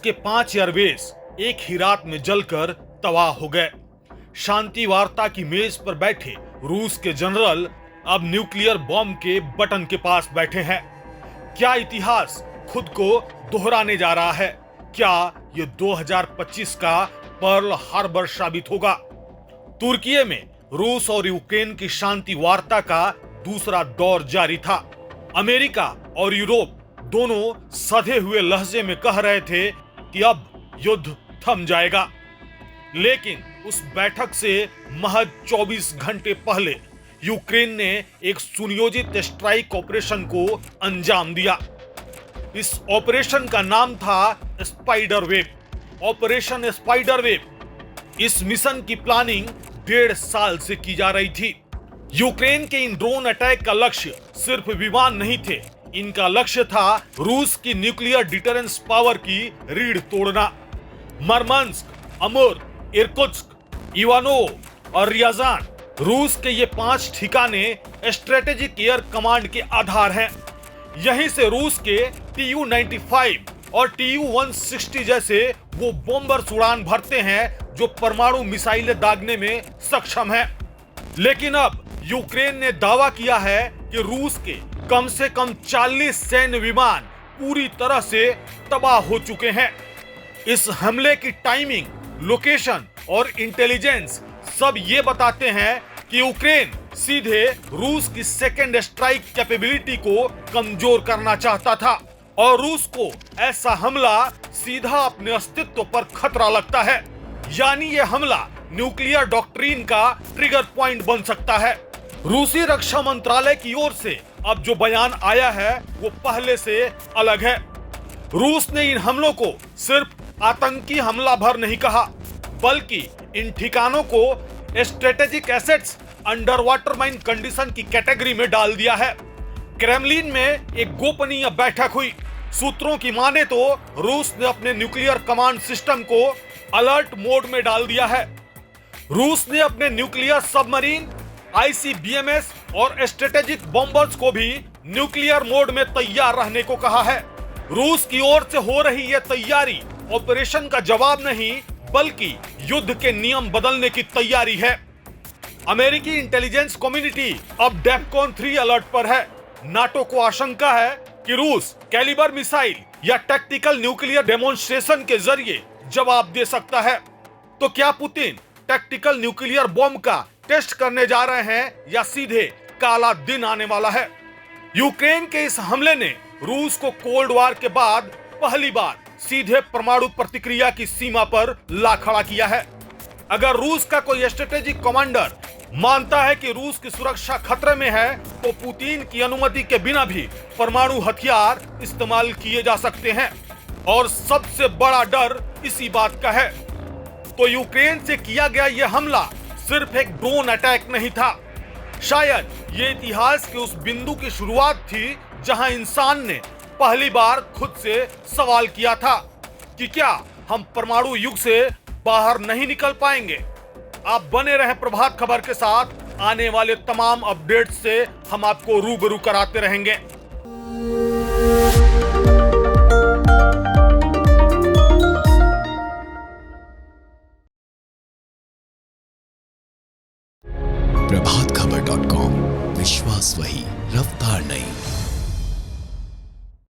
के 5 एयरबेस एक ही रात में जलकर तबाह हो गए। शांति वार्ता की मेज पर बैठे रूस के जनरल अब न्यूक्लियर बॉम्ब के बटन के पास बैठे हैं। क्या इतिहास खुद को दोहराने जा रहा है? क्या ये 2025 का पर्ल हार्बर साबित होगा? तुर्की में रूस और यूक्रेन की शांति वार्ता का दूसरा दौर जारी था। अमेरिका और यूरोप दोनों सधे हुए लहजे में कह रहे थे कि अब युद्ध थम जाएगा, लेकिन उस बैठक से महज 24 घंटे पहले यूक्रेन ने एक सुनियोजित स्ट्राइक ऑपरेशन को अंजाम दिया। इस ऑपरेशन का नाम था spider web, operation spider web. इस मिशन की प्लानिंग 1.5 साल से की जा रही थी। यूक्रेन के इन ड्रोन अटैक का लक्ष्य सिर्फ विमान नहीं थे, इनका लक्ष्य था रूस की न्यूक्लियर डिटरेंस पावर की रीढ़ तोड़ना। मरमंस्क, अमूर, इरकुत्स्क, इवानोव और रियाजान रूस के ये 5 ठिकाने स्ट्रेटेजिक एयर कमांड के आधार हैं। यहीं से रूस के Tu-95 और Tu-160 जैसे वो बॉम्बर्स उड़ान भरते हैं जो परमाणु मिसाइलें दागने में सक्षम हैं। लेकिन अब यूक्रेन ने दावा किया है कि रूस के कम से कम 40 सैन्य विमान पूरी तरह से तबाह हो चुके हैं। इस हमले की टाइमिंग, लोकेशन और इंटेलिजेंस सब ये बताते हैं कि यूक्रेन सीधे रूस की सेकेंड स्ट्राइक कैपेबिलिटी को कमजोर करना चाहता था और रूस को ऐसा हमला सीधा अपने अस्तित्व पर खतरा लगता है। यानी ये हमला न्यूक्लियर डॉक्ट्रिन का ट्रिगर पॉइंट बन सकता है। रूसी रक्षा मंत्रालय की ओर से अब जो बयान आया है वो पहले से अलग है। रूस ने इन हमलों को सिर्फ आतंकी हमला भर नहीं कहा, बल्कि इन ठिकानों को strategic assets under water mine condition की कैटेगरी में डाल दिया है। क्रेमलिन में एक गोपनीय बैठक हुई। सूत्रों की माने तो रूस ने अपने न्यूक्लियर कमांड सिस्टम को अलर्ट मोड में डाल दिया है। रूस ने अपने न्यूक्लियर सबमरीन, ICBMs और स्ट्रेटेजिक बॉम्बर्स को भी न्यूक्लियर मोड में तैयार रहने को कहा है। रूस की ओर से हो रही यह तैयारी ऑपरेशन का जवाब नहीं, बल्कि युद्ध के नियम बदलने की तैयारी है। अमेरिकी इंटेलिजेंस कम्युनिटी अब डेफकॉन 3 अलर्ट पर है। नाटो को आशंका है कि रूस कैलिबर मिसाइल या टैक्टिकल न्यूक्लियर डेमोन्स्ट्रेशन के जरिए जवाब दे सकता है। तो क्या पुतिन टैक्टिकल न्यूक्लियर बॉम्ब का टेस्ट करने जा रहे हैं या सीधे काला दिन आने वाला है? यूक्रेन के इस हमले ने रूस को कोल्ड वॉर के बाद पहली बार सीधे परमाणु प्रतिक्रिया की सीमा पर ला खड़ा किया है। अगर रूस का कोई स्ट्रेटेजिक कमांडर मानता है कि रूस की सुरक्षा खतरे में है, तो पुतिन की अनुमति के बिना भी परमाणु हथियार इस्तेमाल किए जा सकते हैं। और सबसे बड़ा डर इसी बात का है। तो यूक्रेन से किया गया यह हमला सिर्फ एक ड्रोन अटैक नहीं था। शायद ये इतिहास के उस बिंदु की शुरुआत थी जहां इंसान ने पहली बार खुद से सवाल किया था कि क्या हम परमाणु युग से बाहर नहीं निकल पाएंगे। आप बने रहें प्रभात खबर के साथ। आने वाले तमाम अपडेट्स से हम आपको रूबरू कराते रहेंगे। प्रभातखबर.com, विश्वास वही, रफ्तार नहीं।